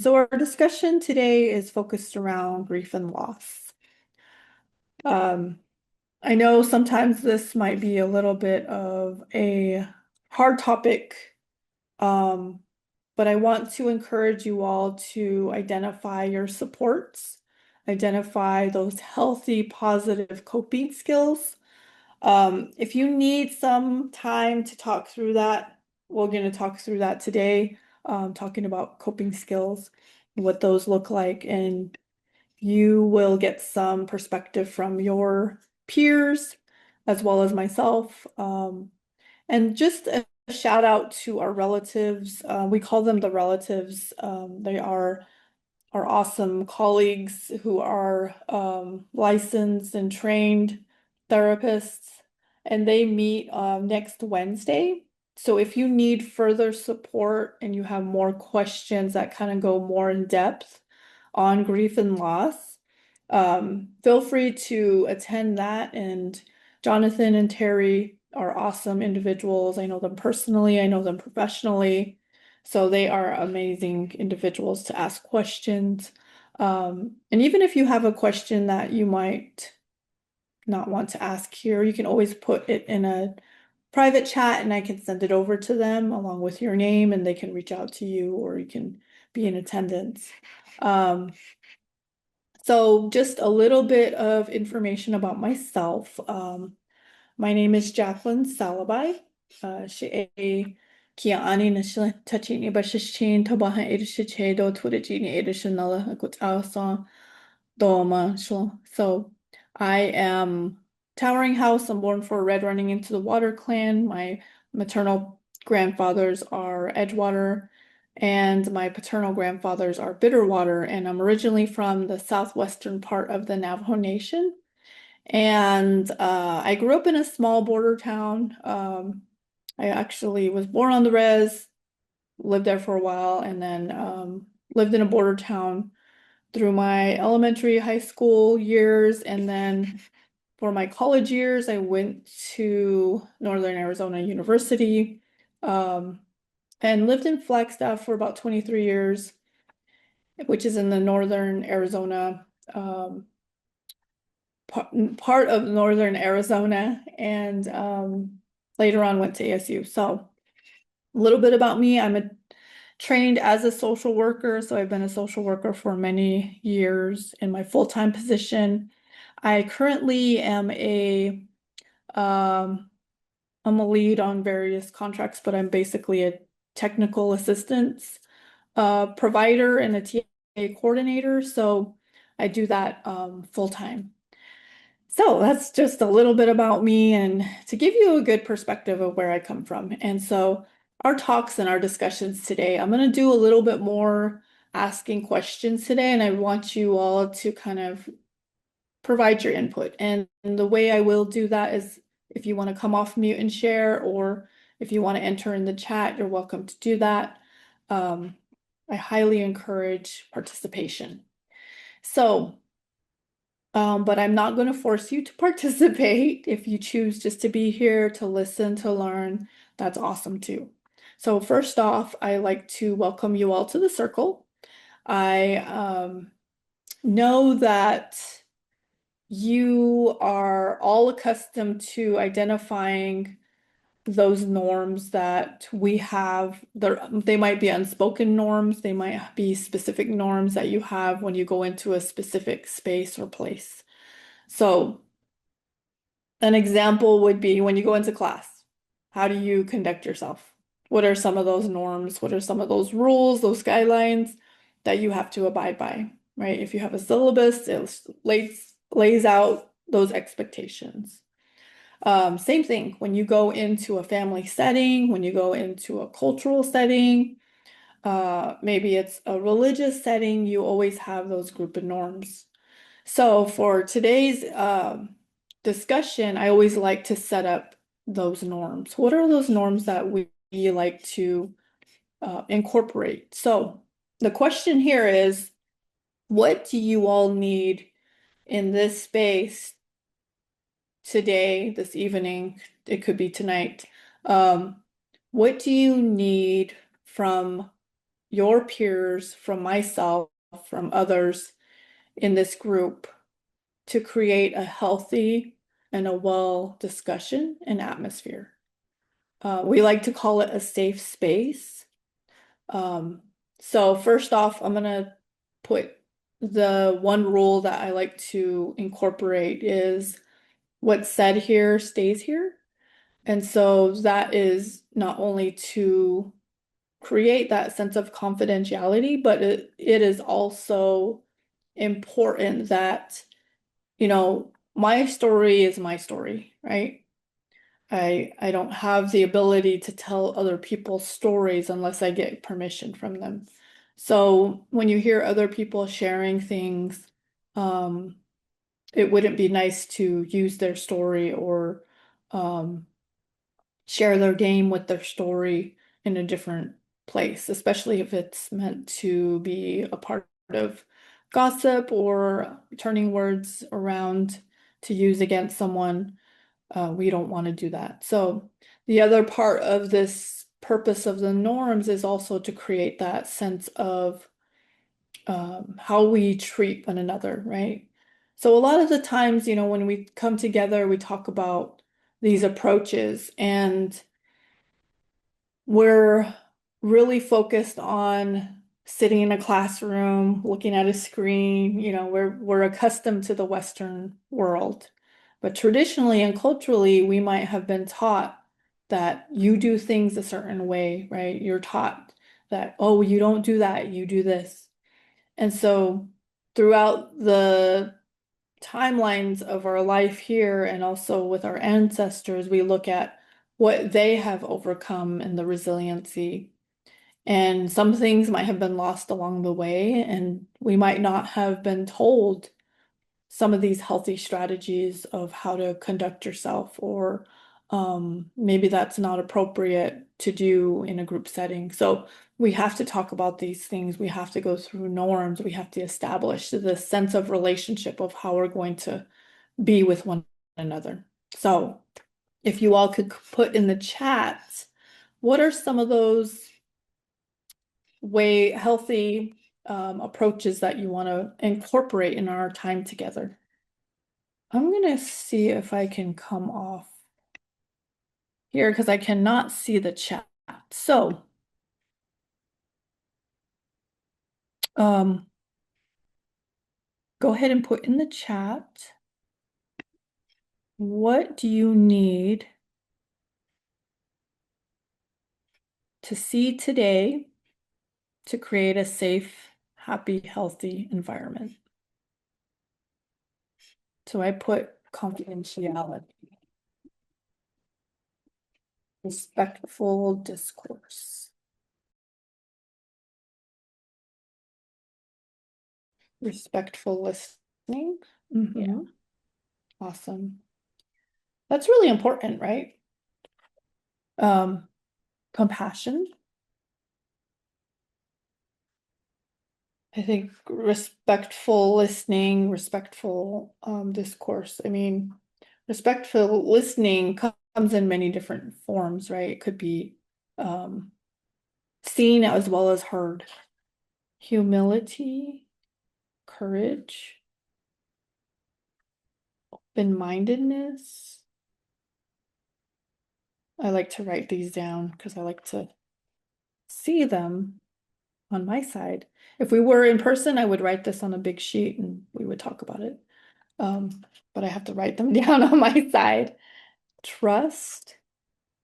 So our discussion today is focused around grief and loss. Um, I know sometimes this might be a little bit of a hard topic, um, but I want to encourage you all to identify your supports, identify those healthy, positive coping skills. If you need some time to talk through that, we're going to talk through that today, talking about coping skills, what those look like, and you will get some perspective from your peers as well as myself. And just a shout out to our relatives. We call them the relatives. They are our awesome colleagues who are licensed and trained therapists, and they meet next Wednesday. So if you need further support and you have more questions that kind of go more in depth on grief and loss, feel free to attend that. And Jonathan and Terry are awesome individuals. I know them personally, I know them professionally. So they are amazing individuals to ask questions. And even if you have a question that you might not want to ask here, you can always put it in a private chat and I can send it over to them along with your name and they can reach out to you or you can be in attendance. So just a little bit of information about myself. My name is Jacelyn Salabye. She kia ani na shila tachini ba shishin tabaha edishiche do turijini edishinala akut awasa doma shlo. So I am Towering House. I'm born for Red Running into the Water clan. My maternal grandfathers are Edgewater and my paternal grandfathers are Bitterwater. And I'm originally from the southwestern part of the Navajo Nation. And I grew up in a small border town. I actually was born on the res, lived there for a while, and then lived in a border town through my elementary, high school years. And then for my college years, I went to Northern Arizona University and lived in Flagstaff for about 23 years, which is in the Northern Arizona part of Northern Arizona, and later on went to ASU. So a little bit about me. Trained as a social worker, so I've been a social worker for many years in my full-time position. I currently um, I'm a lead on various contracts, but I'm basically a technical assistance provider and a TA coordinator. So I do that full time. So that's just a little bit about me and to give you a good perspective of where I come from. And so our talks and our discussions today, I'm going to do a little bit more asking questions today, and I want you all to kind of provide your input. And the way I will do that is if you want to come off mute and share, or if you want to enter in the chat, you're welcome to do that. I highly encourage participation. So, but I'm not going to force you to participate. If you choose just to be here to listen, to learn, that's awesome too. So first off, I like to welcome you all to the circle. I know that you are all accustomed to identifying those norms that we have. They might be unspoken norms, they might be specific norms that you have when you go into a specific space or place. So an example would be when you go into class, how do you conduct yourself? What are some of those norms? What are some of those rules, those guidelines that you have to abide by, right? If you have a syllabus, it lays out those expectations. Same thing when you go into a family setting, when you go into a cultural setting, maybe it's a religious setting, you always have those group of norms. So for today's discussion, I always like to set up those norms. What are those norms that we like to incorporate? So the question here is, what do you all need in this space today, this evening? It could be tonight. What do you need from your peers, from myself, from others in this group to create a healthy and a well discussion and atmosphere. We like to call it a safe space. Um, so first off, I'm gonna put the one rule that I like to incorporate is what's said here stays here. And so that is not only to create that sense of confidentiality, but it is also important that, my story is my story, right? I don't have the ability to tell other people's stories unless I get permission from them. So when you hear other people sharing things, um, it wouldn't be nice to use their story or um, share their game with their story in a different place, especially if it's meant to be a part of gossip or turning words around to use against someone. We don't want to do that. So the other part of this purpose of the norms is also to create that sense of how we treat one another, right? So a lot of the times, when we come together, we talk about these approaches and we're really focused on sitting in a classroom, looking at a screen, we're accustomed to the Western world. But traditionally and culturally, we might have been taught that you do things a certain way, right? You're taught that, oh, you don't do that, you do this. And so throughout the timelines of our life here and also with our ancestors, we look at what they have overcome and the resiliency. And some things might have been lost along the way, and we might not have been told some of these healthy strategies of how to conduct yourself, or maybe that's not appropriate to do in a group setting. So we have to talk about these things. We have to go through norms. We have to establish the sense of relationship of how we're going to be with one another. So if you all could put in the chat, what are some of those way healthy approaches that you want to incorporate in our time together? I'm gonna see if I can come off here because I cannot see the chat. So, um, go ahead and put in the chat. What do you need to see today to create a safe, happy, healthy environment? So I put confidentiality, respectful discourse, respectful listening. Yeah. Awesome. That's really important, right? Compassion. I think respectful listening, respectful discourse. I mean, respectful listening comes in many different forms, right? It could be seen as well as heard. Humility, courage, open-mindedness. I like to write these down because I like to see them on my side. If we were in person, I would write this on a big sheet and we would talk about it. But I have to write them down on my side. Trust.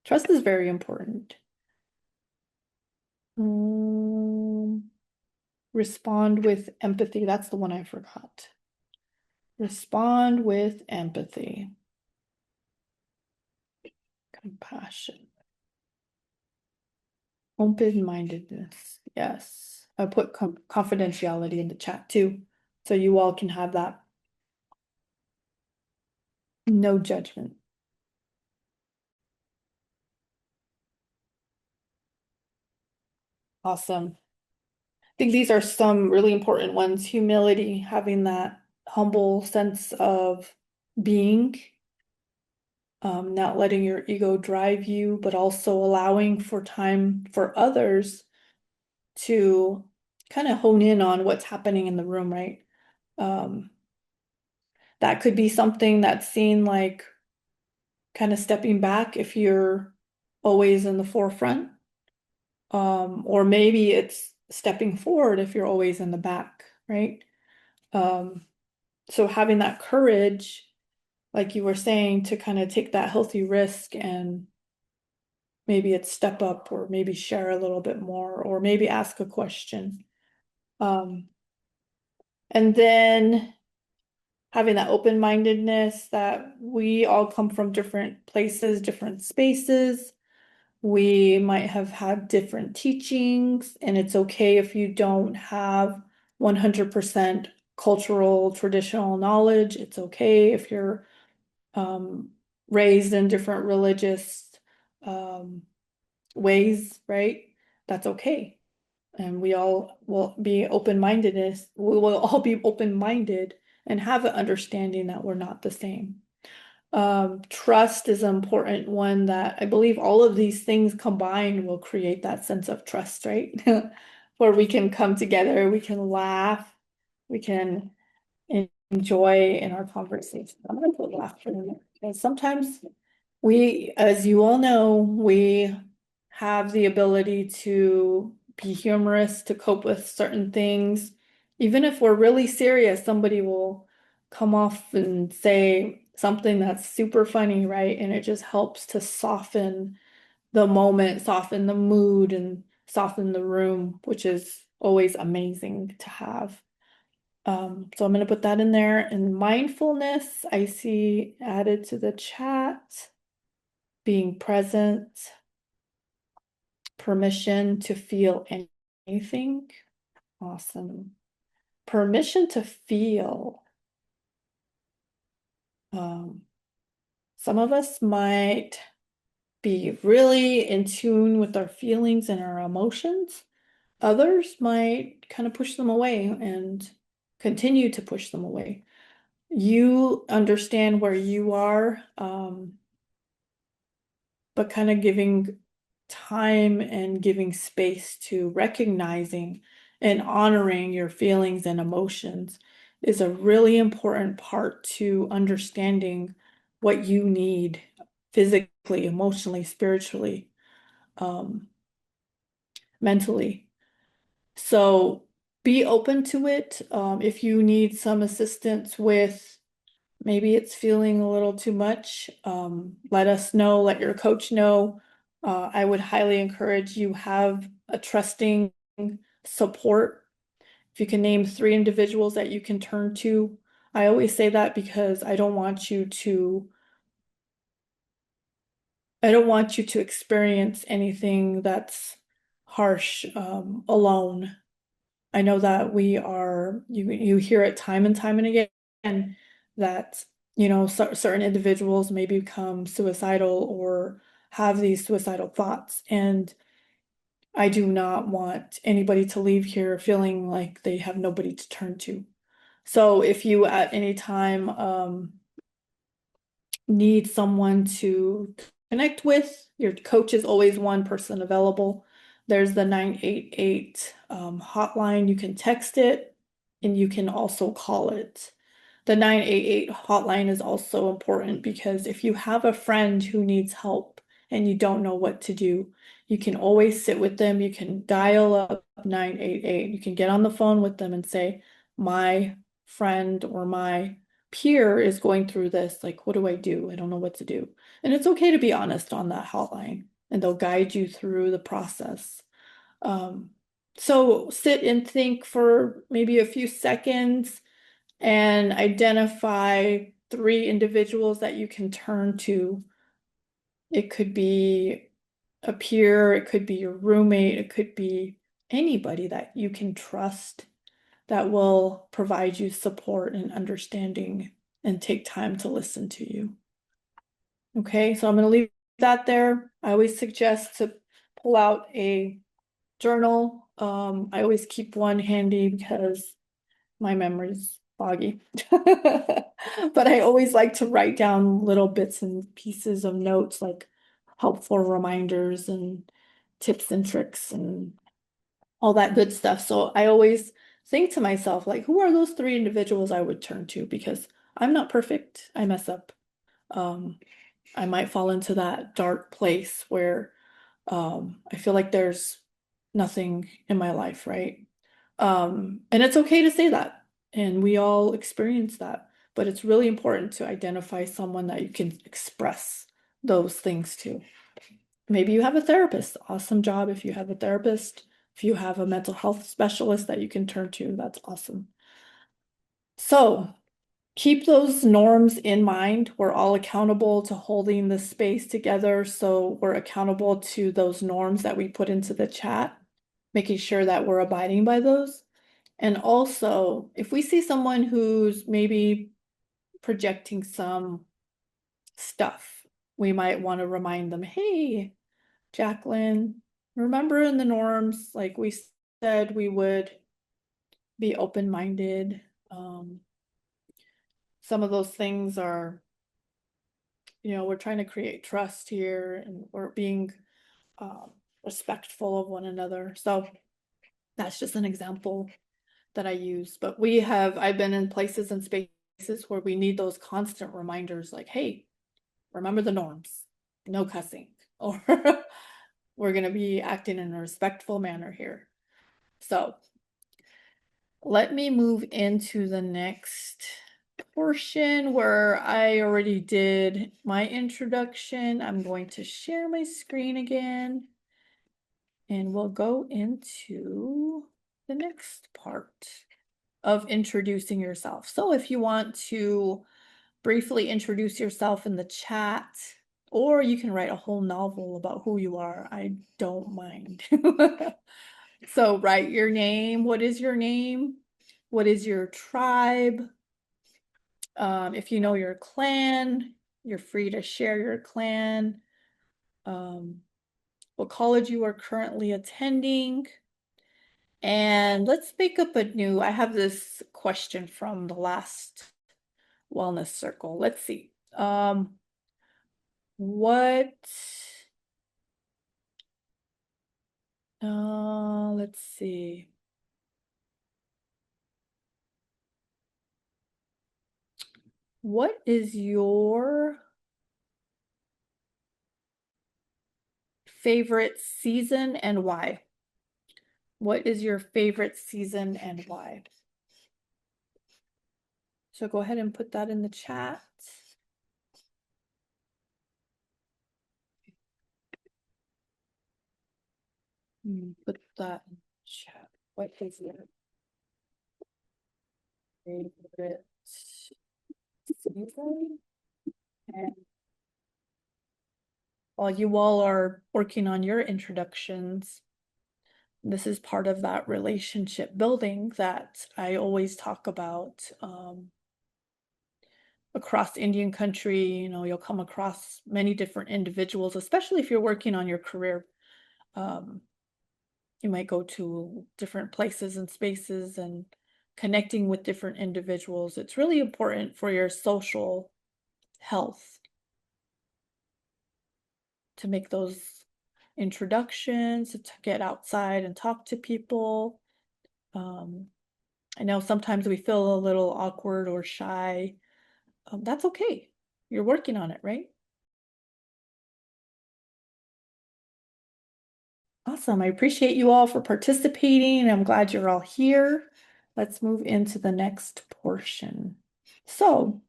Trust is very important. Respond with empathy. That's the one I forgot. Respond with empathy. Compassion. Open-mindedness. Yes. I put confidentiality in the chat too, so you all can have that. No judgment. Awesome. I think these are some really important ones. Humility, having that humble sense of being, not letting your ego drive you, but also allowing for time for others to kind of hone in on what's happening in the room, right? Um, that could be something that's seen like kind of stepping back if you're always in the forefront. Or maybe it's stepping forward if you're always in the back, right? Um, so having that courage, like you were saying, to kind of take that healthy risk and maybe it's step up or maybe share a little bit more or maybe ask a question. Um, and then having that open-mindedness that we all come from different places, different spaces. We might have had different teachings, and it's okay if you don't have 100% cultural traditional knowledge. It's okay if you're raised in different religious um, ways, right? That's okay. And we all will be open-mindedness. We will all be open-minded and have an understanding that we're not the same. Trust is an important one that I believe all of these things combined will create that sense of trust, right? Where we can come together, we can laugh, we can enjoy in our conversation. I'm gonna put laughter in there because sometimes we, as you all know, we have the ability to be humorous, to cope with certain things. Even if we're really serious, somebody will come off and say something that's super funny, right? And it just helps to soften the moment, soften the mood, and soften the room, which is always amazing to have. So I'm going to put that in there. And mindfulness, I see added to the chat, being present, permission to feel anything. Awesome. Permission to feel. Um, some of us might be really in tune with our feelings and our emotions. Others might kind of push them away and continue to push them away. You understand where you are, but kind of giving time and giving space to recognizing and honoring your feelings and emotions is a really important part to understanding what you need physically, emotionally, spiritually, um, mentally. So be open to it. If you need some assistance with maybe it's feeling a little too much, let us know, let your coach know. I would highly encourage you have a trusting support. If you can name 3 individuals that you can turn to. I always say that because I don't want you to experience anything that's harsh alone. I know that you hear it time and time and again that, certain individuals may become suicidal or have these suicidal thoughts. And I do not want anybody to leave here feeling like they have nobody to turn to. So if you at any time need someone to connect with, your coach is always one person available. There's the 988 hotline. You can text it and you can also call it. The 988 hotline is also important because if you have a friend who needs help and you don't know what to do, you can always sit with them. You can dial up 988. You can get on the phone with them and say, my friend or my peer is going through this. Like, what do I do? I don't know what to do. And it's okay to be honest on that hotline, and they'll guide you through the process. Um, so sit and think for maybe a few seconds and identify 3 individuals that you can turn to. It could be a peer, it could be your roommate, it could be anybody that you can trust that will provide you support and understanding and take time to listen to you. Okay, so I'm going to leave that there. I always suggest to pull out a journal. I always keep one handy because my memory's foggy. But I always like to write down little bits and pieces of notes, like helpful reminders and tips and tricks and all that good stuff. So I always think to myself, like, who are those three individuals I would turn to? Because I'm not perfect. I mess up. Um, I might fall into that dark place where I feel like there's nothing in my life, right? And it's okay to say that. And we all experience that. But it's really important to identify someone that you can express those things to. Maybe you have a therapist. Awesome job if you have a therapist. If you have a mental health specialist that you can turn to, that's awesome. So keep those norms in mind. We're all accountable to holding the space together. So we're accountable to those norms that we put into the chat, making sure that we're abiding by those. And also, if we see someone who's maybe projecting some stuff, we might want to remind them, hey, Jacqueline, remember in the norms, like we said, we would be open-minded. Some of those things are, we're trying to create trust here and we're being um, respectful of one another. So that's just an example that I use. But I've been in places and spaces where we need those constant reminders like, hey, remember the norms, no cussing, or we're going to be acting in a respectful manner here. So let me move into the next portion where I already did my introduction. I'm going to share my screen again and we'll go into the next part of introducing yourself. So if you want to briefly introduce yourself in the chat, or you can write a whole novel about who you are, I don't mind. So write your name. What is your name? What is your tribe? If you know your clan, you're free to share your clan. What college you are currently attending. And let's make up I have this question from the last wellness circle. Let's see. What, let's see. What is your favorite season and why? What is your favorite season and why? So go ahead and put that in the chat. Put that in the chat. What is your favorite season? And while you all are working on your introductions, this is part of that relationship building that I always talk about. Across Indian country, you'll come across many different individuals, especially if you're working on your career. You might go to different places and spaces and connecting with different individuals. It's really important for your social health to make those introductions, to get outside and talk to people. I know sometimes we feel a little awkward or shy. That's okay. You're working on it, right? Awesome. I appreciate you all for participating. I'm glad you're all here. Let's move into the next portion. So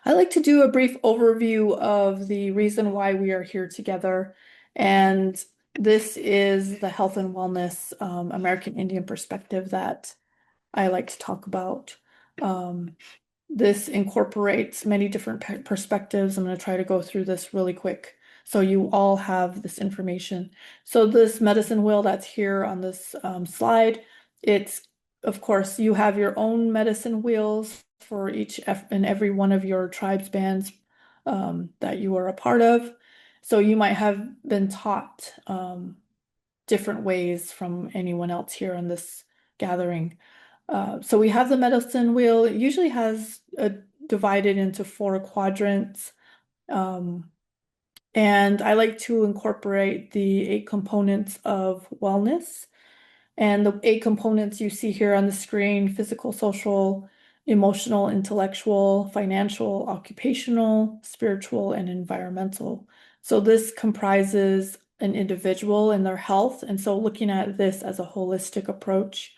I like to do a brief overview of the reason why we are here together. And this is the health and wellness American Indian perspective that I like to talk about. This incorporates many different perspectives. I'm going to try to go through this really quick so you all have this information. So this medicine wheel that's here on this slide, of course, you have your own medicine wheels for each and every one of your tribes bands that you are a part of. So you might have been taught different ways from anyone else here in this gathering. So we have the medicine wheel. It usually has divided into 4 quadrants. And I like to incorporate the 8 components of wellness. And the 8 components you see here on the screen: physical, social, emotional, intellectual, financial, occupational, spiritual, and environmental. So this comprises an individual and their health. And so looking at this as a holistic approach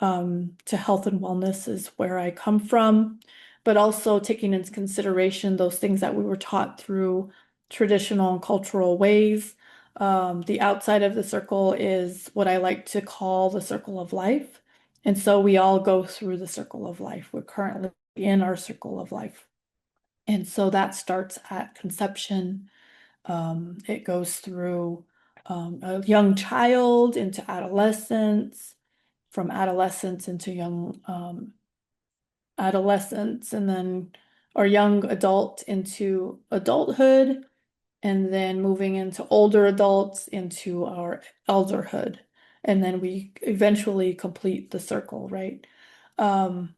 to health and wellness is where I come from, but also taking into consideration those things that we were taught through traditional and cultural ways. The outside of the circle is what I like to call the circle of life. And so we all go through the circle of life. We're currently in our circle of life. And so that starts at conception. It goes through a young child into adolescence, from adolescence into young adolescence, and then our young adult into adulthood, and then moving into older adults into our elderhood. And then we eventually complete the circle, right? Um,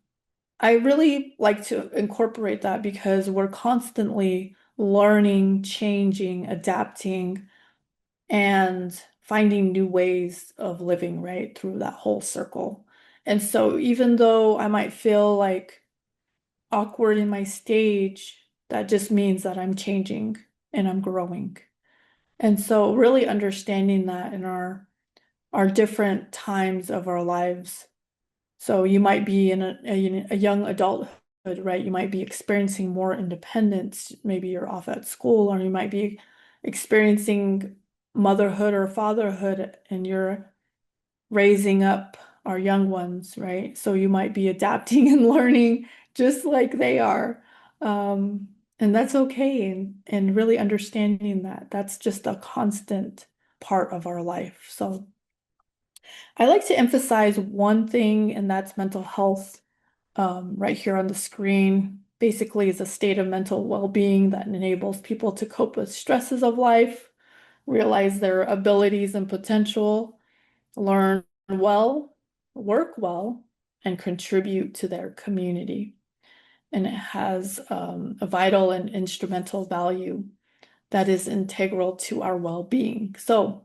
I really like to incorporate that because we're constantly learning, changing, adapting, and finding new ways of living, right, through that whole circle. And so even though I might feel like awkward in my stage, that just means that I'm changing and I'm growing. And so really understanding that in our different times of our lives. So you might be in a young adulthood, right? You might be experiencing more independence. Maybe you're off at school, or you might be experiencing motherhood or fatherhood, and you're raising up our young ones, right? So you might be adapting and learning just like they are. And that's okay. And really understanding that that's just a constant part of our life. So I like to emphasize one thing, and that's mental health. Right here on the screen, basically is a state of mental well-being that enables people to cope with stresses of life, realize their abilities and potential, learn well, work well, and contribute to their community. And it has a vital and instrumental value that is integral to our well-being. So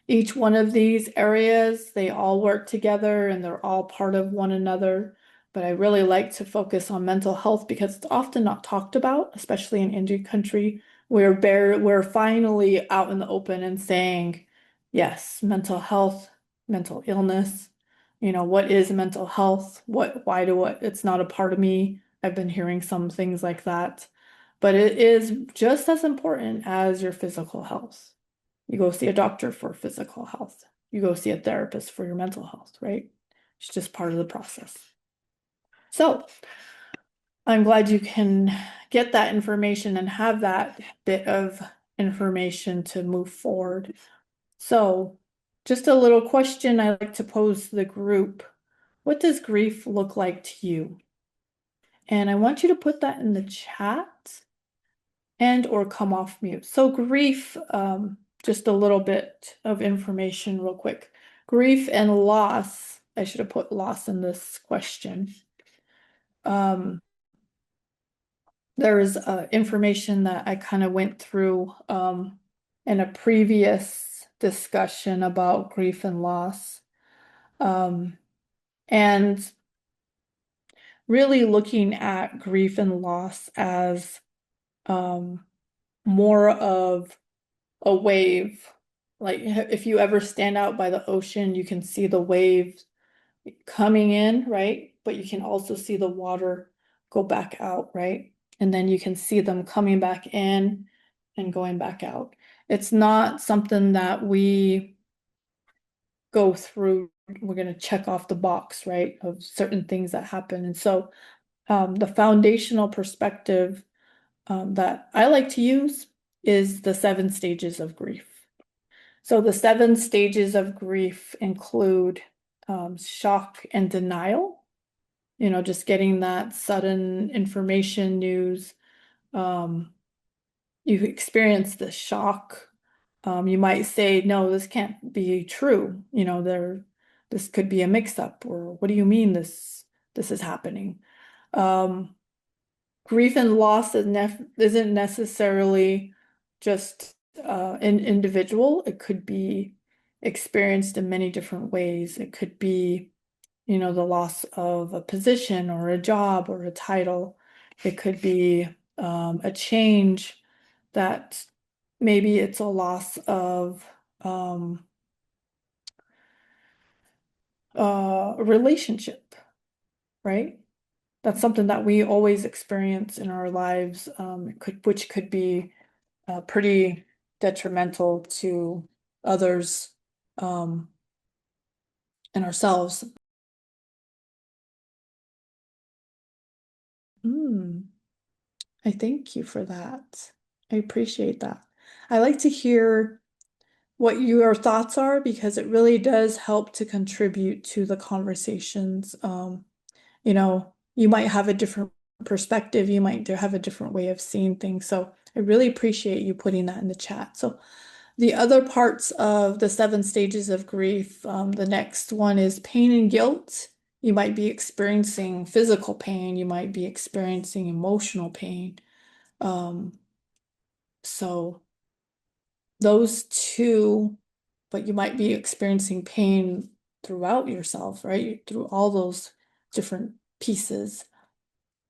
each one of these areas, they all work together and they're all part of one another. But I really like to focus on mental health because it's often not talked about, especially in Indian country. We're finally out in the open and saying, yes, mental health, mental illness. What is mental health? Why do it? It's not a part of me. I've been hearing some things like that. But it is just as important as your physical health. You go see a doctor for physical health. You go see a therapist for your mental health, right? It's just part of the process. So I'm glad you can get that information and have that bit of information to move forward. So just a little question I like to pose to the group. What does grief look like to you? And I want you to put that in the chat and or come off mute. So grief, just a little bit of information real quick. Grief and loss, I should have put loss in this question. There's information that I kind of went through in a previous discussion about grief and loss. And really looking at grief and loss as more of a wave. Like if you ever stand out by the ocean, you can see the waves coming in, right? But you can also see the water go back out, right? And then you can see them coming back in and going back out. It's not something that we go through. We're going to check off the box, right, of certain things that happen. And so the foundational perspective that I like to use is the 7 stages of grief. So the 7 stages of grief include shock and denial, just getting that sudden information news. You experience the shock. You might say, no, this can't be true. This could be a mix-up, or what do you mean this is happening? Grief and loss isn't necessarily just an individual. It could be experienced in many different ways. It could be, the loss of a position or a job or a title. It could be a change that maybe it's a loss of a relationship, right? That's something that we always experience in our lives, which could be pretty detrimental to others and ourselves. Mm, I thank you for that. I appreciate that. I like to hear what your thoughts are because it really does help to contribute to the conversations. You might have a different perspective, you might have a different way of seeing things. So I really appreciate you putting that in the chat. So the other parts of the 7 stages of grief, the next one is pain and guilt. You might be experiencing physical pain, you might be experiencing emotional pain. So those two, but you might be experiencing pain throughout yourself, right? Through all those different pieces.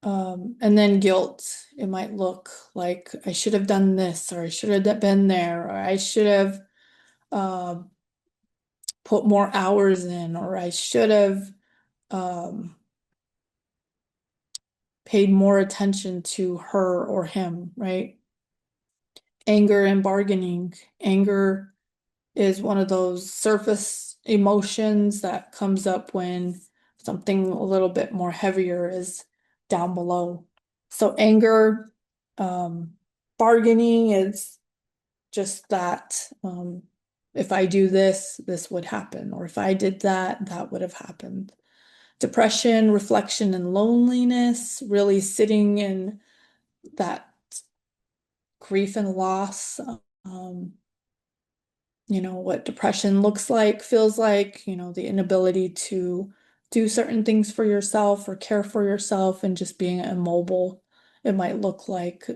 And then guilt, it might look like I should have done this, or I should have been there, or I should have uh, put more hours in, or I should have um, paid more attention to her or him, right? Anger and bargaining. Anger is one of those surface emotions that comes up when something a little bit more heavier is down below. So anger, um, bargaining is just that. If I do this, this would happen, or if I did that, that would have happened. Depression, reflection, and loneliness, really sitting in that grief and loss. Um, what depression looks like, feels like, the inability to do certain things for yourself or care for yourself and just being immobile. It might look like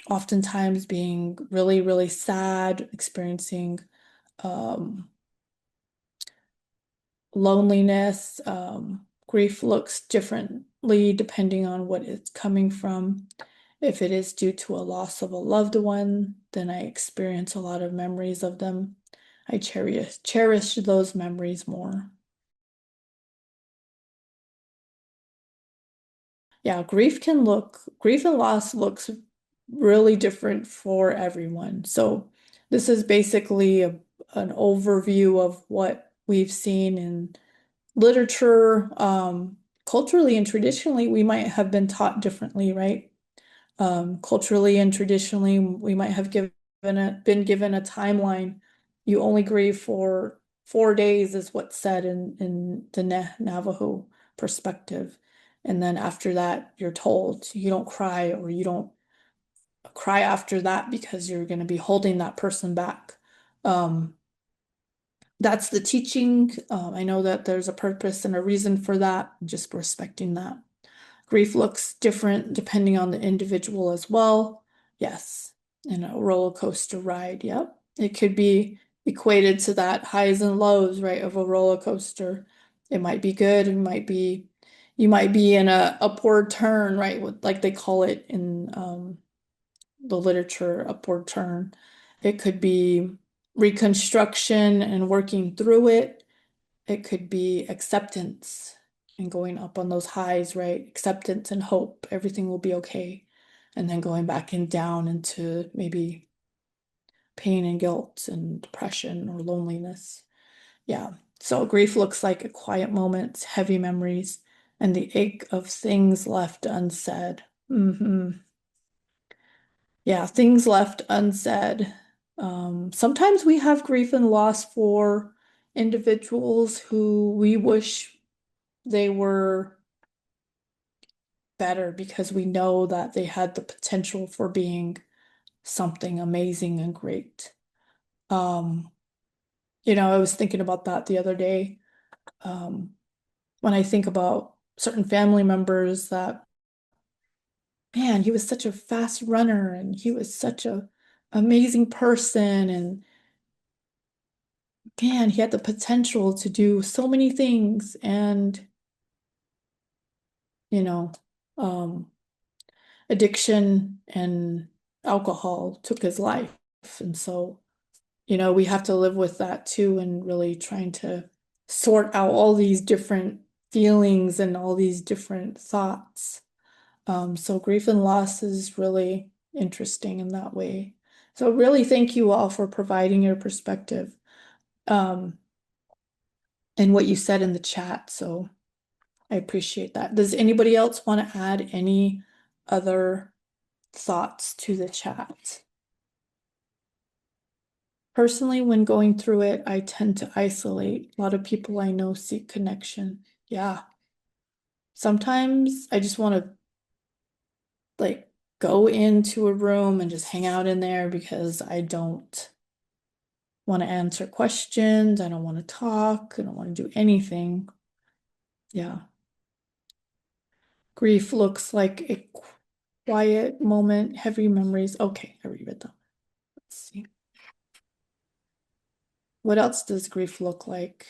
oftentimes being really, really sad, experiencing um, loneliness. Grief looks differently depending on what it's coming from. If it is due to a loss of a loved one, then I experience a lot of memories of them. I cherish those memories more. Yeah, grief and loss looks really different for everyone. So this is basically an overview of what we've seen in literature. Culturally and traditionally, we might have been taught differently, right? Culturally and traditionally, we might have been given a timeline. You only grieve for 4 days, is what's said in the Navajo perspective. And then after that, you're told you don't cry, or you don't cry after that because you're going to be holding that person back. Um, that's the teaching. I know that there's a purpose and a reason for that, just respecting that. Grief looks different depending on the individual as well. Yes, and a roller coaster ride. Yep. It could be equated to that highs and lows, right, of a roller coaster. It might be good, you might be in a upward turn, right? Like they call it in the literature, upward turn. It could be reconstruction and working through it. It could be acceptance and going up on those highs, right? Acceptance and hope, everything will be okay. And then going back and down into maybe pain and guilt and depression or loneliness. Yeah. So grief looks like a quiet moments, heavy memories, and the ache of things left unsaid. Yeah, things left unsaid. Sometimes we have grief and loss for individuals who we wish they were better because we know that they had the potential for being something amazing and great. Um, I was thinking about that the other day. Um, when I think about certain family members that, man, he was such a fast runner and he was such a amazing person, and man, he had the potential to do so many things and, you know, um, addiction and alcohol took his life. And so, we have to live with that too and really trying to sort out all these different feelings and all these different thoughts. So grief and loss is really interesting in that way. So really thank you all for providing your perspective, um, and what you said in the chat. So I appreciate that. Does anybody else want to add any other thoughts to the chat? Personally, when going through it, I tend to isolate. A lot of people I know seek connection. Yeah. Sometimes I just want to like go into a room and just hang out in there because I don't want to answer questions. I don't want to talk. I don't want to do anything. Yeah. Grief looks like a quiet moment, heavy memories. Okay, I reread them. Let's see. What else does grief look like?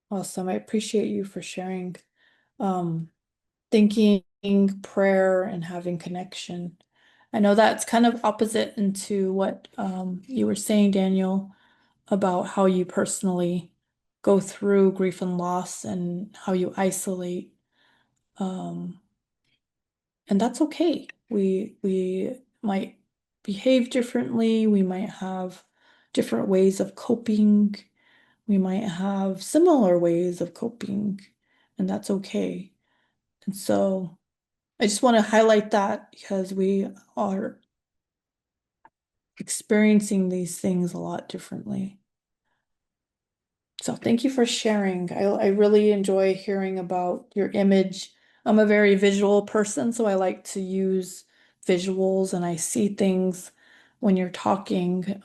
Awesome. I appreciate you for sharing. Um, Thinking, prayer, and having connection. I know that's kind of opposite into what you were saying, Daniel, about how you personally go through grief and loss and how you isolate. Um, and that's okay. We might behave differently. We might have different ways of coping. We might have similar ways of coping, and that's okay. And so I just want to highlight that because we are experiencing these things a lot differently. So thank you for sharing. I really enjoy hearing about your image. I'm a very visual person, so I like to use visuals and I see things when you're talking,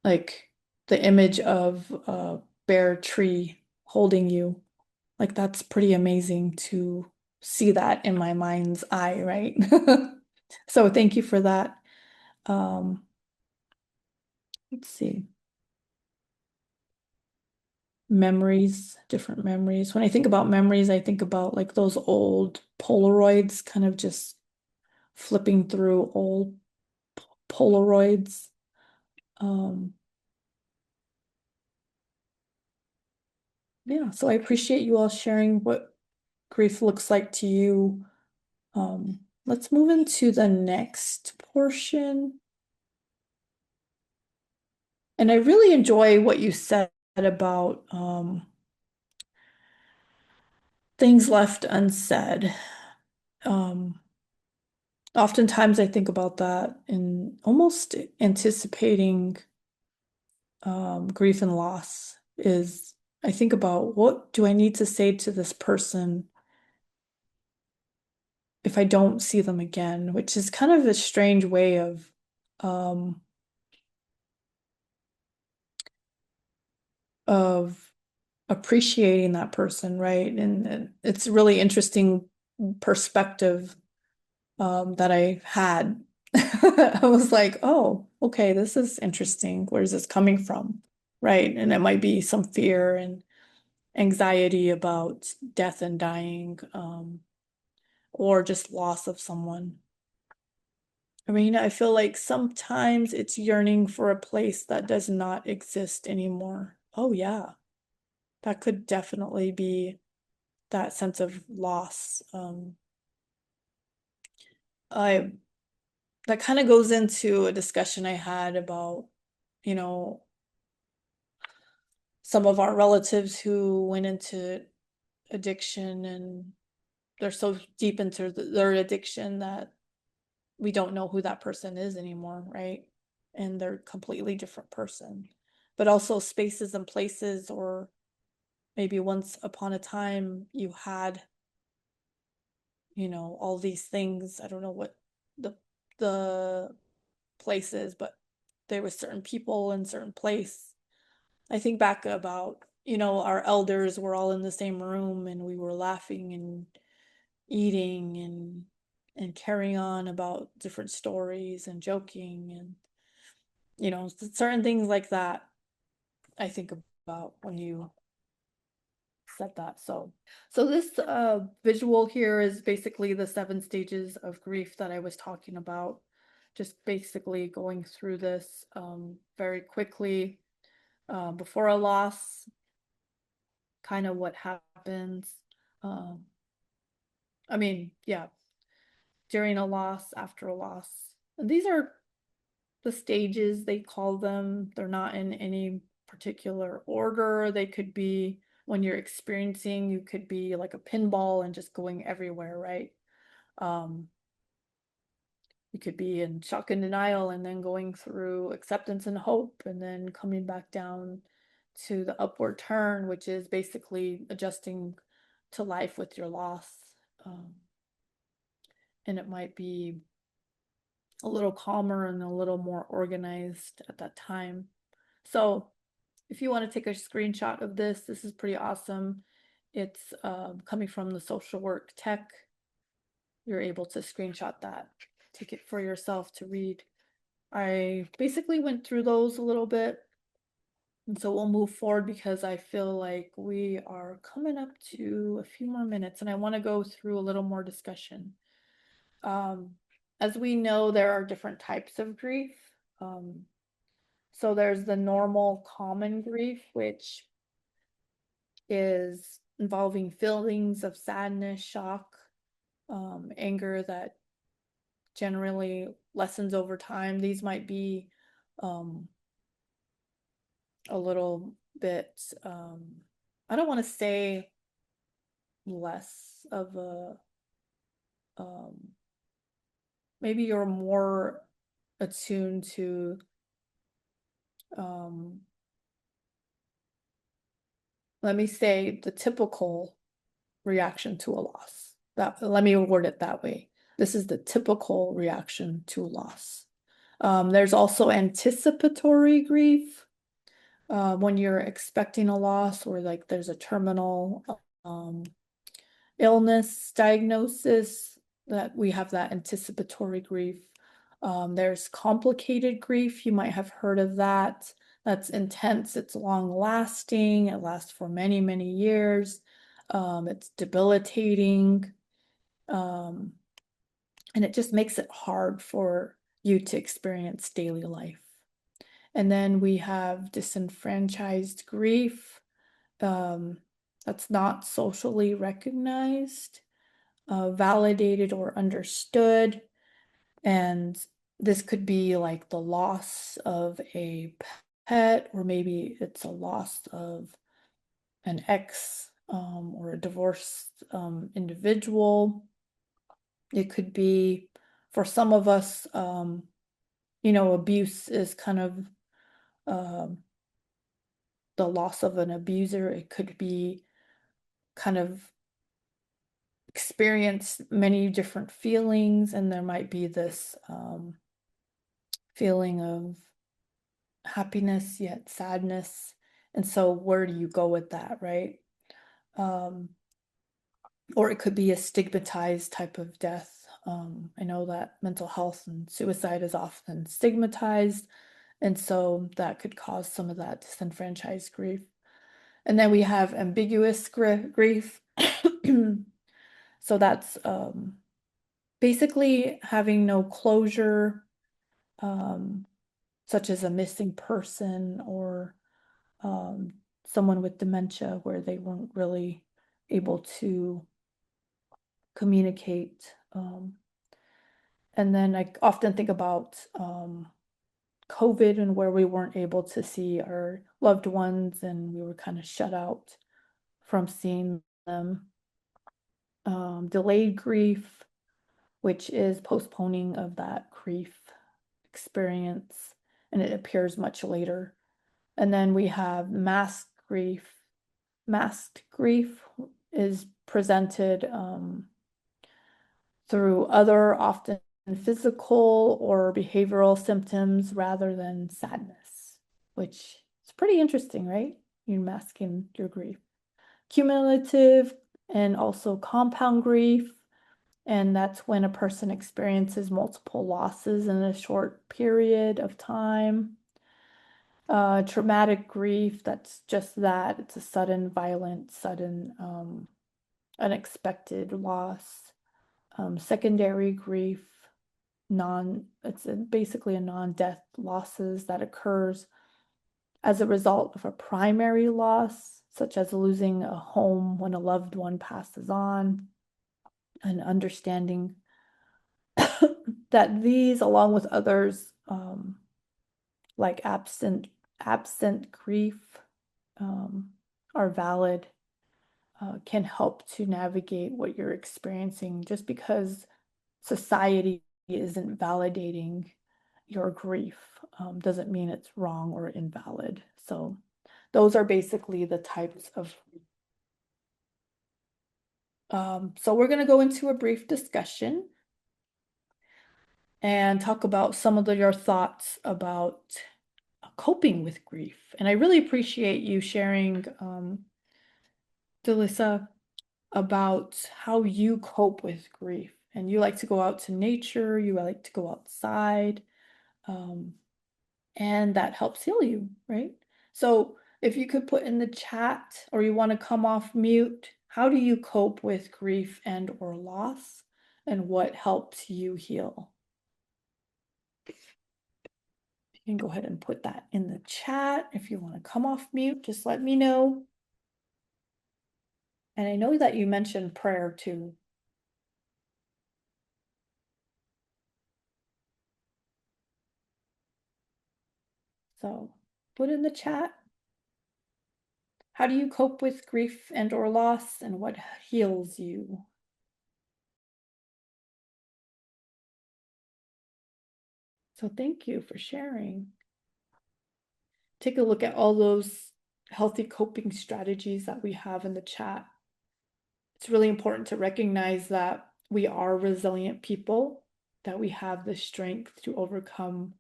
like the image of a bare tree holding you. Like that's pretty amazing to see that in my mind's eye, right? So thank you for that. Um, let's see. Memories, different memories. When I think about memories, I think about like those old Polaroids, kind of just flipping through old Polaroids. Um, yeah, so I appreciate you all sharing what grief looks like to you. Let's move into the next portion. And I really enjoy what you said about things left unsaid. Um, Oftentimes I think about that and almost anticipating grief and loss is I think about what do I need to say to this person if I don't see them again, which is kind of a strange way um, of appreciating that person, right? And it's a really interesting perspective that I had. I was like, oh, okay, this is interesting. Where's this coming from? Right. And it might be some fear and anxiety about death and dying, or just loss of someone. I mean, I feel like sometimes it's yearning for a place that does not exist anymore. Oh, yeah, that could definitely be that sense of loss. I That kind of goes into a discussion I had about, you know, some of our relatives who went into addiction and they're so deep into their addiction that we don't know who that person is anymore, right? And they're a completely different person. But also spaces and places, or maybe once upon a time you had, all these things. I don't know what the place is, but there were certain people in certain place. I think back about, our elders were all in the same room and we were laughing and eating and carrying on about different stories and joking and, certain things like that I think about when you said that. So this visual here is basically the 7 stages of grief that I was talking about. Just basically going through this very quickly before a loss, kind of what happens. Um, I mean, yeah, during a loss, after a loss. And these are the stages, they call them. They're not in any particular order. They could be when you're experiencing, you could be like a pinball and just going everywhere, right? Um, you could be in shock and denial and then going through acceptance and hope and then coming back down to the upward turn, which is basically adjusting to life with your loss. And it might be a little calmer and a little more organized at that time. So if you want to take a screenshot of this, this is pretty awesome. It's coming from the social work tech. You're able to screenshot that, take it for yourself to read. I basically went through those a little bit. And so we'll move forward because I feel like we are coming up to a few more minutes and I want to go through a little more discussion. As we know, there are different types of grief. So there's the normal common grief, which is involving feelings of sadness, shock, anger that generally lessens over time. These might be a little bit, I don't want to say less of a, maybe you're more attuned to, let me say, the typical reaction to a loss. Let me word it that way. This is the typical reaction to a loss. There's also anticipatory grief, when you're expecting a loss or like there's a terminal illness diagnosis, that we have that anticipatory grief. There's complicated grief. You might have heard of that. That's intense. It's long lasting. It lasts for many, many years. It's debilitating. And it just makes it hard for you to experience daily life. And then we have disenfranchised grief. That's not socially recognized, validated, or understood. And this could be like the loss of a pet, or maybe it's a loss of an ex or a divorced individual. It could be, for some of us, abuse is kind of the loss of an abuser. It could be kind of experience many different feelings, and there might be this feeling of happiness yet sadness. And so where do you go with that, right? Or it could be a stigmatized type of death. I know that mental health and suicide is often stigmatized, and so that could cause some of that disenfranchised grief. And then we have ambiguous grief. So that's basically having no closure, such as a missing person or someone with dementia, where they weren't really able to communicate. And then I often think about COVID and where we weren't able to see our loved ones and we were kind of shut out from seeing them. Delayed grief, which is postponing of that grief experience, and it appears much later. And then we have masked grief. Masked grief is presented through other, often physical or behavioral symptoms rather than sadness, which is pretty interesting, right? You're masking your grief. Cumulative and also compound grief. And that's when a person experiences multiple losses in a short period of time. Traumatic grief, that's just that. It's a sudden, violent, sudden, unexpected loss. Secondary grief, basically a non-death losses that occurs as a result of a primary loss, such as losing a home when a loved one passes on, and understanding that these, along with others, like absent grief, are valid, can help to navigate what you're experiencing. Just because society isn't validating your grief, doesn't mean it's wrong or invalid. So those are basically the types of. So we're going to go into a brief discussion and talk about some of your thoughts about coping with grief. And I really appreciate you sharing, Delissa, about how you cope with grief. And you like to go out to nature, you like to go outside, and that helps heal you, right? So if you could put in the chat, or you want to come off mute, how do you cope with grief and or loss, and what helps you heal? You can go ahead and put that in the chat. If you want to come off mute, just let me know. And I know that you mentioned prayer too. So put in the chat. How do you cope with grief and or loss, and what heals you? So thank you for sharing. Take a look at all those healthy coping strategies that we have in the chat. It's really important to recognize that we are resilient people, that we have the strength to overcome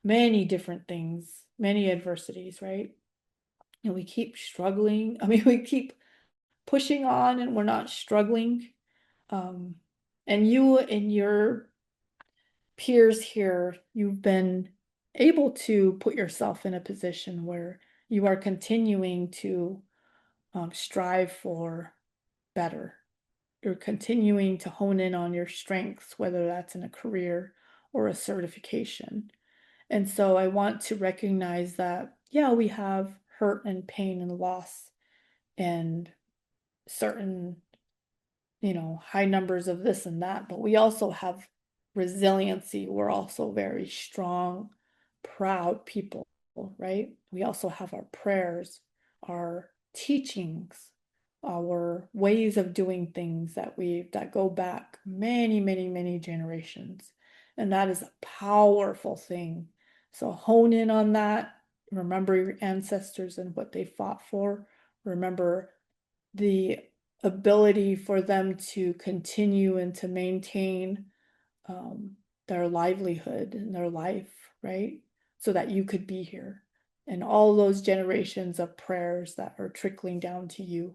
many different things, many adversities, right? And we keep struggling. I mean, we keep pushing on and we're not struggling. And you and your peers here, you've been able to put yourself in a position where you are continuing to strive for better. You're continuing to hone in on your strengths, whether that's in a career or a certification. And so I want to recognize that, yeah, we have hurt and pain and loss and certain, high numbers of this and that, but we also have resiliency. We're also very strong, proud people, right? We also have our prayers, our teachings, our ways of doing things that go back many, many, many generations. And that is a powerful thing. So hone in on that. Remember your ancestors and what they fought for. Remember the ability for them to continue and to maintain their livelihood and their life, right? So that you could be here. And all those generations of prayers that are trickling down to you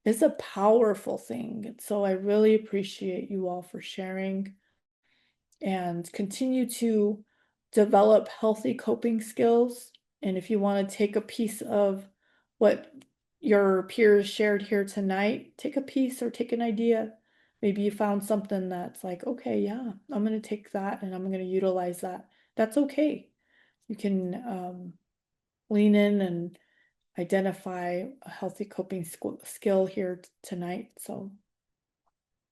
is a powerful thing. And so I really appreciate you all for sharing, and continue to develop healthy coping skills. And if you want to take a piece of what your peers shared here tonight, take a piece or take an idea. Maybe you found something that's like, okay, yeah, I'm going to take that and I'm going to utilize that. That's okay. You can lean in and identify a healthy coping skill here tonight. So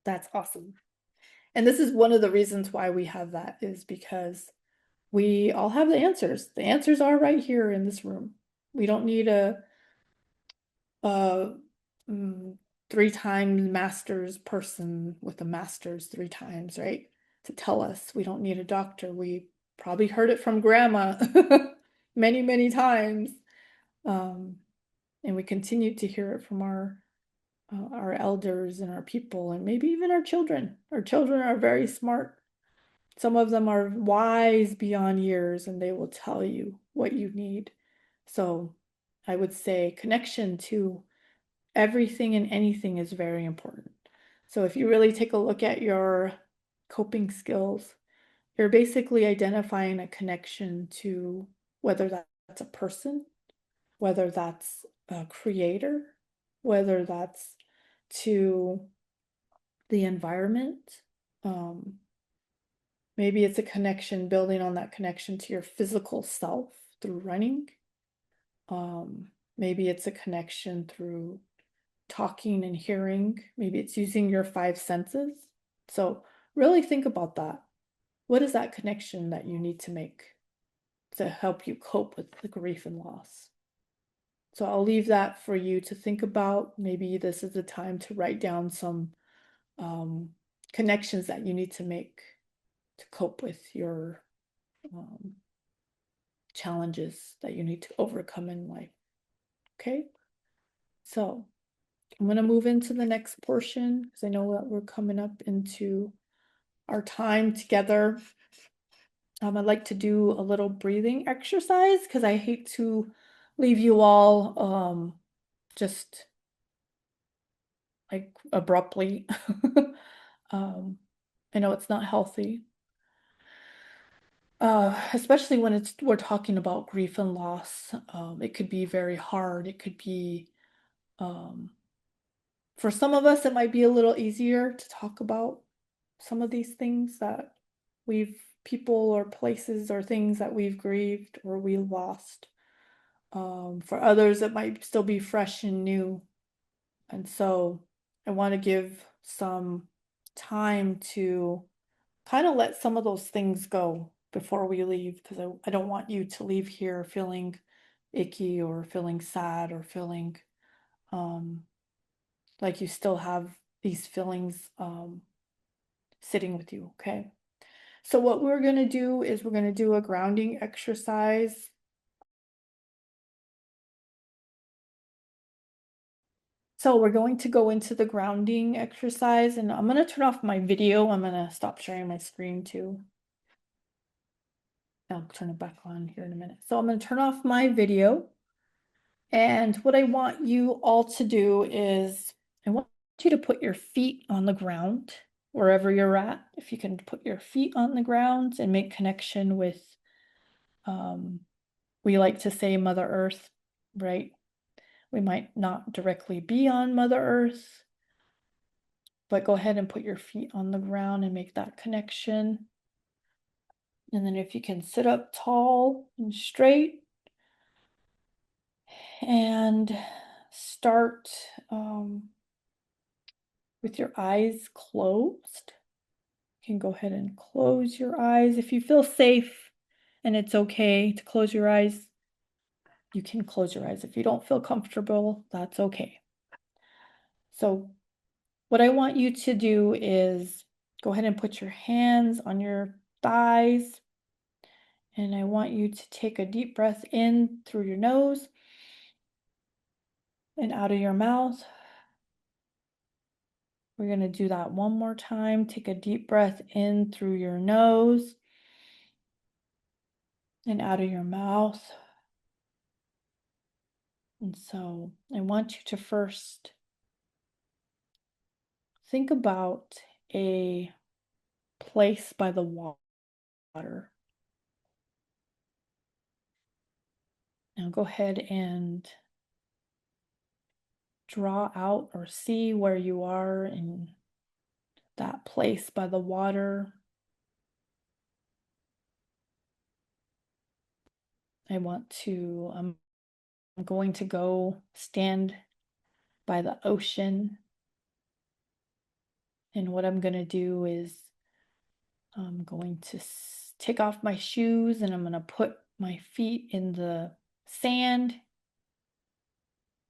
that's awesome. And this is one of the reasons why we have that, is because we all have the answers. The answers are right here in this room. We don't need a 3 times master's person with a master's 3 times, right? To tell us. We don't need a doctor. We probably heard it from grandma many, many times. And we continue to hear it from our elders and our people, and maybe even our children. Our children are very smart. Some of them are wise beyond years, and they will tell you what you need. So I would say connection to everything and anything is very important. So if you really take a look at your coping skills, you're basically identifying a connection to whether that's a person, whether that's a creator, whether that's to the environment. Um, Maybe it's a connection, building on that connection to your physical self through running. Maybe it's a connection through talking and hearing. Maybe it's using your five senses. So really think about that. What is that connection that you need to make to help you cope with the grief and loss? So I'll leave that for you to think about. Maybe this is the time to write down some connections that you need to make to cope with your challenges that you need to overcome in life. Okay, so I'm going to move into the next portion because I know that we're coming up into our time together. I'd like to do a little breathing exercise because I hate to leave you all just like abruptly. I know it's not healthy, especially when we're talking about grief and loss. It could be very hard. It could be um, for some of us, it might be a little easier to talk about some of these things that we've people or places or things that we've grieved or we lost. For others, it might still be fresh and new. And so I want to give some time to kind of let some of those things go before we leave because I don't want you to leave here feeling icky or feeling sad or feeling um, like you still have these feelings sitting with you, okay? So what we're going to do is we're going to do a grounding exercise. So we're going to go into the grounding exercise and I'm going to turn off my video. I'm going to stop sharing my screen too. I'll turn it back on here in a minute. So I'm going to turn off my video. And what I want you all to do is I want you to put your feet on the ground wherever you're at. If you can put your feet on the ground and make connection with, we like to say Mother Earth, right? We might not directly be on Mother Earth, but go ahead and put your feet on the ground and make that connection. And then if you can sit up tall and straight and start with your eyes closed. You can go ahead and close your eyes. If you feel safe and it's okay to close your eyes, you can close your eyes. If you don't feel comfortable, that's okay. So what I want you to do is go ahead and put your hands on your thighs. And I want you to take a deep breath in through your nose and out of your mouth. We're going to do that one more time. Take a deep breath in through your nose and out of your mouth. And so I want you to first think about a place by the water. Now go ahead and draw out or see where you are in that place by the water. I'm going to go stand by the ocean. And what I'm going to do is I'm going to take off my shoes and I'm going to put my feet in the sand.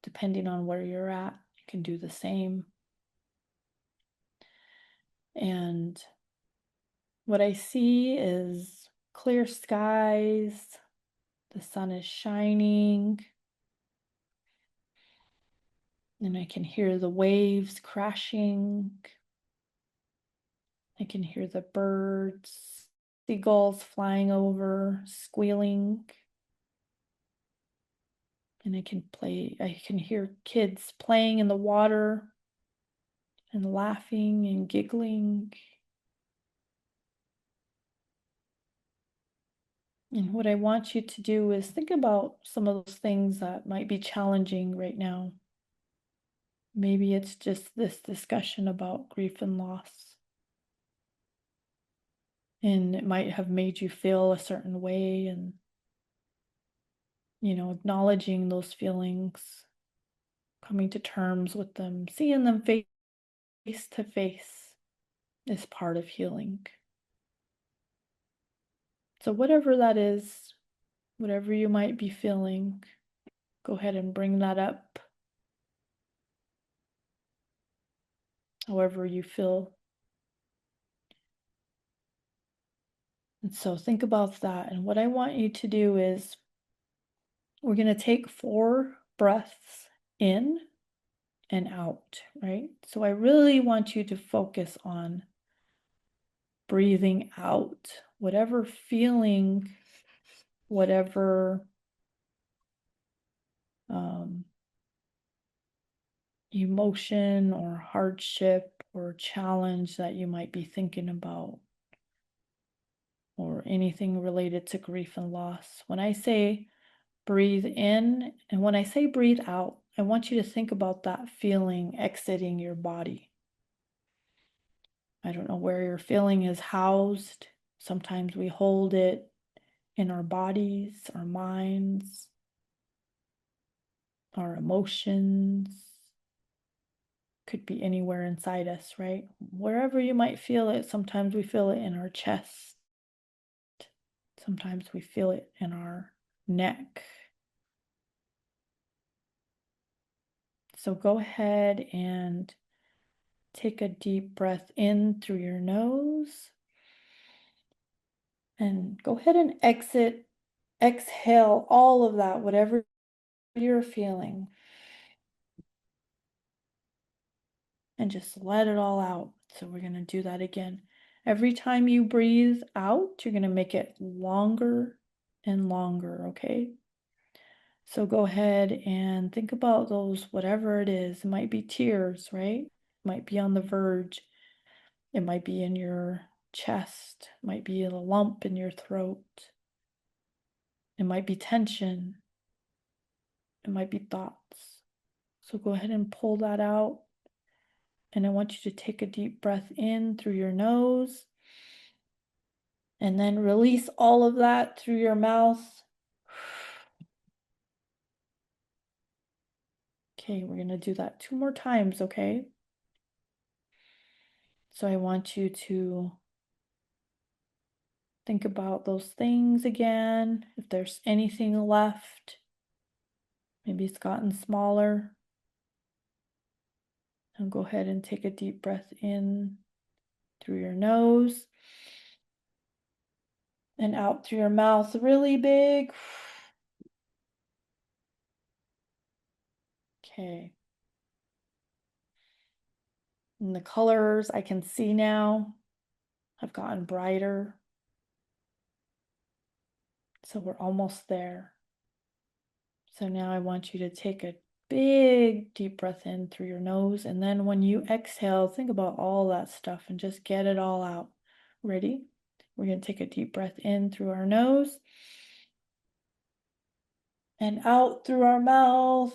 Depending on where you're at, you can do the same. And what I see is clear skies, the sun is shining, and I can hear the waves crashing. I can hear the birds, seagulls flying over, squealing. And I can hear kids playing in the water. and laughing and giggling. And what I want you to do is think about some of those things that might be challenging right now. Maybe it's just this discussion about grief and loss. And it might have made you feel a certain way, and, acknowledging those feelings, coming to terms with them, seeing them face to face is part of healing. So, whatever that is, whatever you might be feeling, go ahead and bring that up. However you feel. And so think about that. And what I want you to do is we're going to take 4 breaths in and out, right? So I really want you to focus on breathing out, whatever feeling, whatever emotion or hardship or challenge that you might be thinking about, or anything related to grief and loss. When I say breathe in, and when I say breathe out, I want you to think about that feeling exiting your body. I don't know where your feeling is housed. Sometimes we hold it in our bodies, our minds, our emotions. Could be anywhere inside us, right? Wherever you might feel it, sometimes we feel it in our chest. Sometimes we feel it in our neck. So go ahead and take a deep breath in through your nose. And go ahead and exhale all of that, whatever you're feeling. And just let it all out. So we're going to do that again. Every time you breathe out, you're going to make it longer and longer, okay? So go ahead and think about those, whatever it is. It might be tears, right? It might be on the verge. It might be in your chest. It might be a lump in your throat. It might be tension. It might be thoughts. So go ahead and pull that out. And I want you to take a deep breath in through your nose. And then release all of that through your mouth. Okay, we're going to do that 2 more times, okay? So I want you to think about those things again. If there's anything left, maybe it's gotten smaller. And go ahead and take a deep breath in through your nose and out through your mouth really big. Okay. And the colors I can see now have gotten brighter. So we're almost there. So now I want you to take a big deep breath in through your nose. And then when you exhale, think about all that stuff and just get it all out. Ready? We're going to take a deep breath in through our nose and out through our mouth.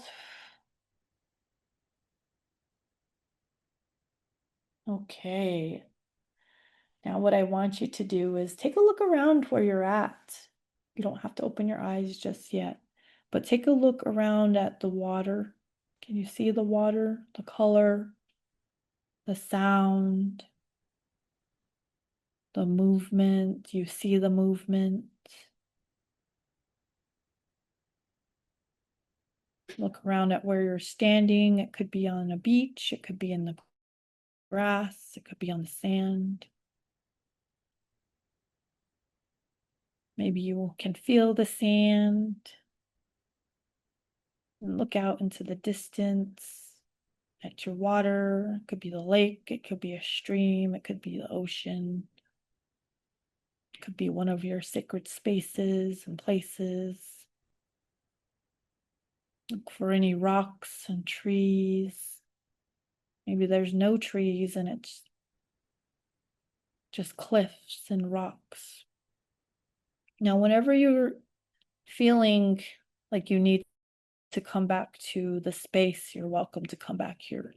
Okay. Now what I want you to do is take a look around where you're at. You don't have to open your eyes just yet, but take a look around at the water. Can you see the water, the color, the sound, the movement? You see the movement. Look around at where you're standing. It could be on a beach. It could be in the grass. It could be on the sand. Maybe you can feel the sand and look out into the distance at your water. It could be the lake. It could be a stream. It could be the ocean. It could be one of your sacred spaces and places. Look for any rocks and trees, Maybe there's no trees and it's just cliffs and rocks. Now, whenever you're feeling like you need to come back to the space, you're welcome to come back here.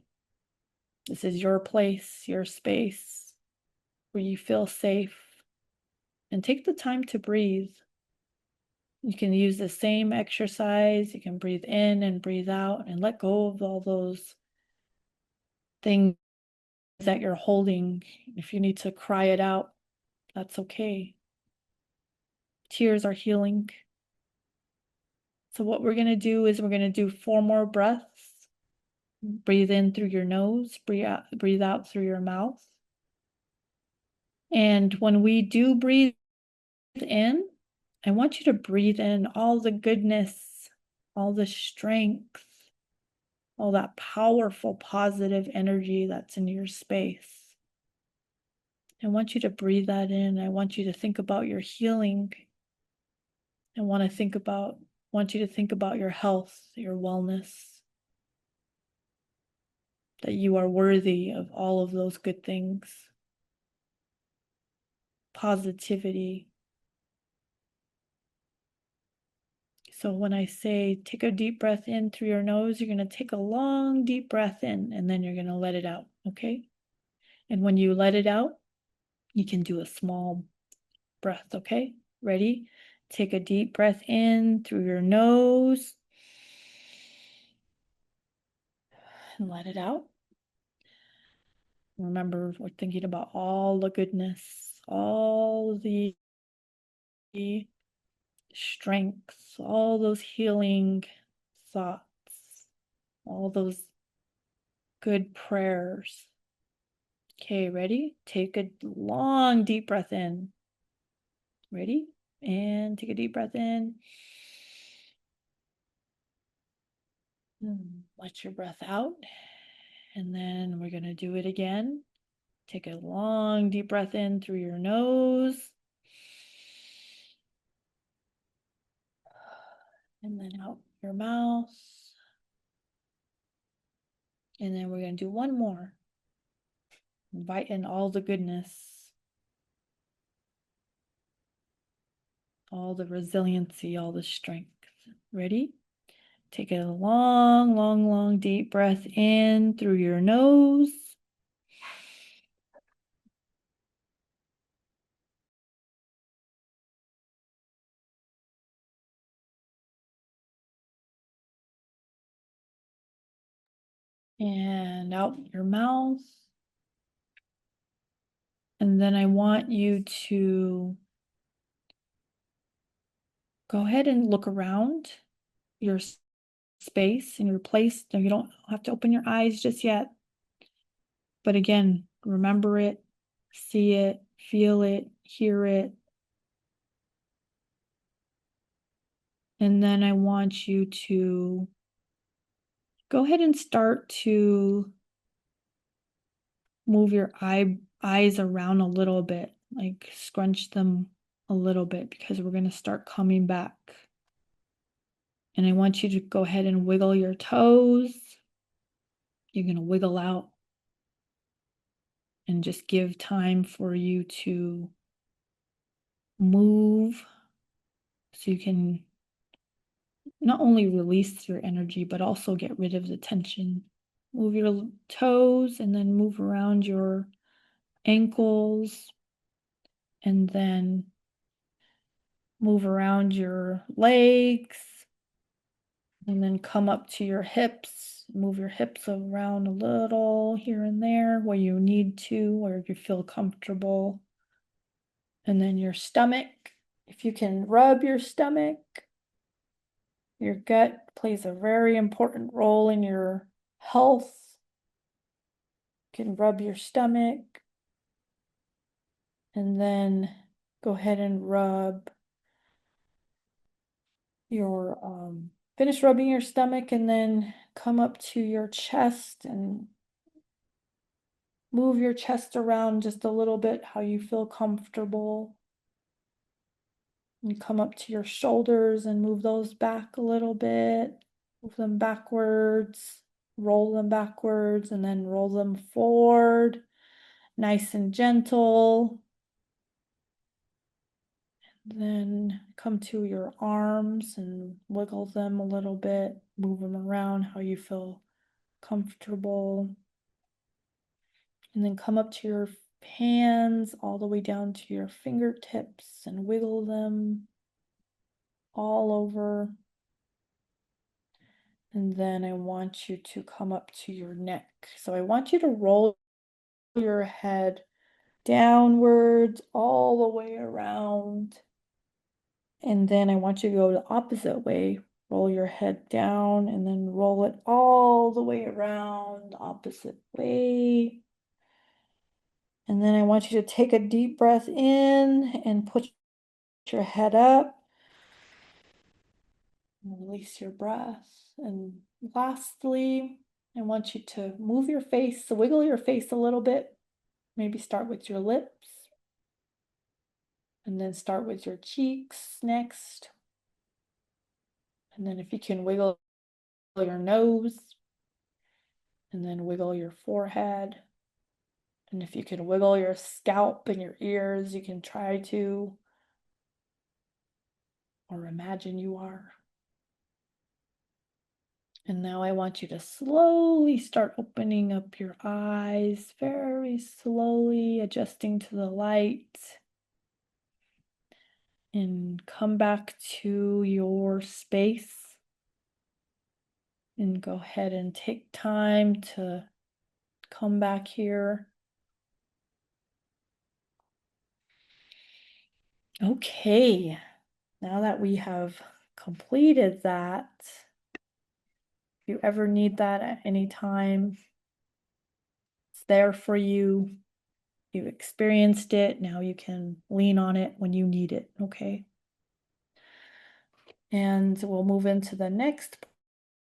This is your place, your space, where you feel safe. And take the time to breathe. You can use the same exercise. You can breathe in and breathe out and let go of all those things that you're holding. If you need to cry it out, that's okay. Tears are healing. So what we're going to do is we're going to do 4 more breaths. Breathe in through your nose, breathe out through your mouth. And when we do breathe in, I want you to breathe in all the goodness, all the strength, all that powerful, positive energy that's in your space. I want you to breathe that in. I want you to think about your healing. I want you to think about your health, your wellness, that you are worthy of all of those good things. Positivity. So when I say take a deep breath in through your nose, you're going to take a long, deep breath in, and then you're going to let it out, okay? And when you let it out, you can do a small breath, okay? Ready? Take a deep breath in through your nose and let it out. Remember, we're thinking about all the goodness, all the strengths, all those healing thoughts, all those good prayers. Okay, ready? Take a long, deep breath in. Ready? And take a deep breath in. Let your breath out. And then we're going to do it again. Take a long, deep breath in through your nose. And then out your mouth. And then we're going to do one more. Invite in all the goodness, all the resiliency, all the strength. Ready? Take a long, long, long, deep breath in through your nose. And out your mouth. And then I want you to go ahead and look around your space and your place. Now, you don't have to open your eyes just yet. But again, remember it, see it, feel it, hear it. And then I want you to go ahead and start to move your eyes around a little bit, like scrunch them a little bit, because we're going to start coming back. And I want you to go ahead and wiggle your toes. You're going to wiggle out and just give time for you to move so you can not only release your energy, but also get rid of the tension. Move your toes and then move around your ankles and then move around your legs and then come up to your hips. Move your hips around a little here and there where you need to, where you feel comfortable. And then your stomach, if you can rub your stomach. Your gut plays a very important role in your health. You can rub your stomach and then go ahead and rub your, finish rubbing your stomach and then come up to your chest and move your chest around just a little bit, how you feel comfortable. And come up to your shoulders and move those back a little bit. Move them backwards. roll them backwards and then roll them forward, nice and gentle. Then come to your arms and wiggle them a little bit, move them around how you feel comfortable. And then come up to your hands all the way down to your fingertips and wiggle them all over. And then I want you to come up to your neck. So I want you to roll your head downwards all the way around. And then I want you to go the opposite way. Roll your head down and then roll it all the way around the opposite way. And then I want you to take a deep breath in and put your head up. And release your breath. And lastly, I want you to move your face, so wiggle your face a little bit. Maybe start with your lips. And then start with your cheeks next. And then if you can wiggle your nose. And then wiggle your forehead. And if you can wiggle your scalp and your ears, you can try to. Or imagine you are. And now I want you to slowly start opening up your eyes, very slowly adjusting to the light. And come back to your space. And go ahead and take time to come back here. Okay, now that we have completed that, if you ever need that at any time, it's there for you. You experienced it, now you can lean on it when you need it, okay? And we'll move into the next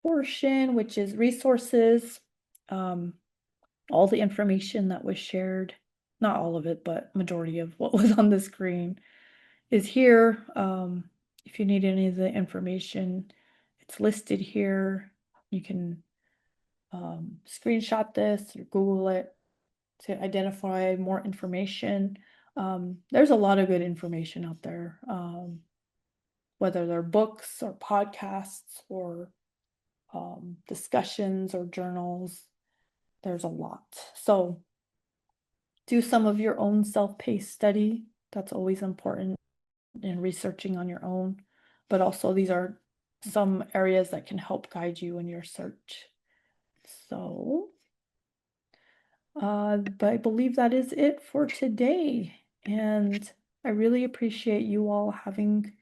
portion, which is resources. All the information that was shared, not all of it, but majority of what was on the screen is here. If you need any of the information, it's listed here. You can screenshot this or Google it to identify more information. There's a lot of good information out there, whether they're books or podcasts or discussions or journals. There's a lot. So do some of your own self-paced study. That's always important in researching on your own. But also these are some areas that can help guide you in your search. So, but I believe that is it for today. And I really appreciate you all having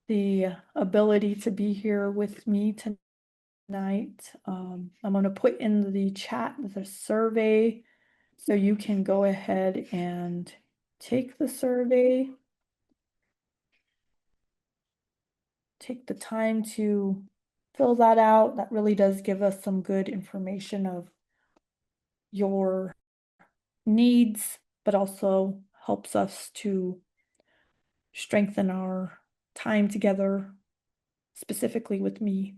the ability to be here with me tonight. I'm going to put in the chat the survey so you can go ahead and take the survey. Take the time to fill that out. That really does give us some good information of your needs, but also helps us to strengthen our time together, specifically with me.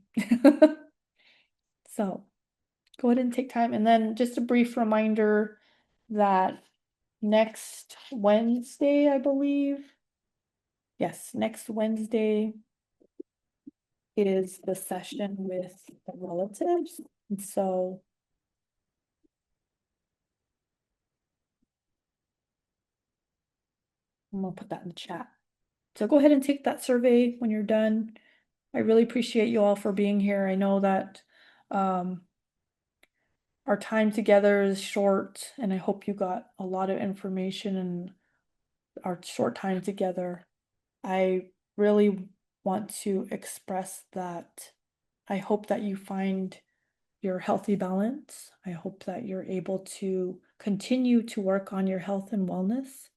So go ahead and take time. And then just a brief reminder that next Wednesday, I believe, yes, next Wednesday is the session with the relatives. And so I'm gonna put that in the chat. So go ahead and take that survey when you're done. I really appreciate you all for being here. I know that our time together is short, and I hope you got a lot of information in our short time together. I really want to express that I hope that you find your healthy balance. I hope that you're able to continue to work on your health and wellness.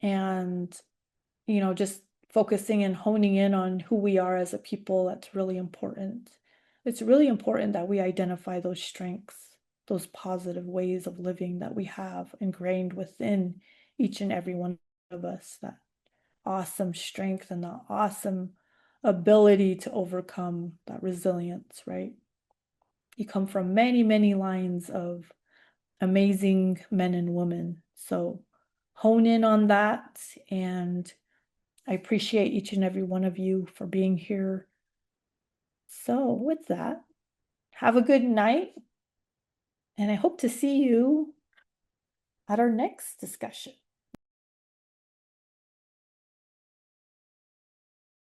And, just focusing and honing in on who we are as a people, that's really important. It's really important that we identify those strengths, those positive ways of living that we have ingrained within each and every one of us, that awesome strength and the awesome ability to overcome that resilience, right? You come from many, many lines of amazing men and women. So hone in on that. And I appreciate each and every one of you for being here. So with that, have a good night. And I hope to see you at our next discussion.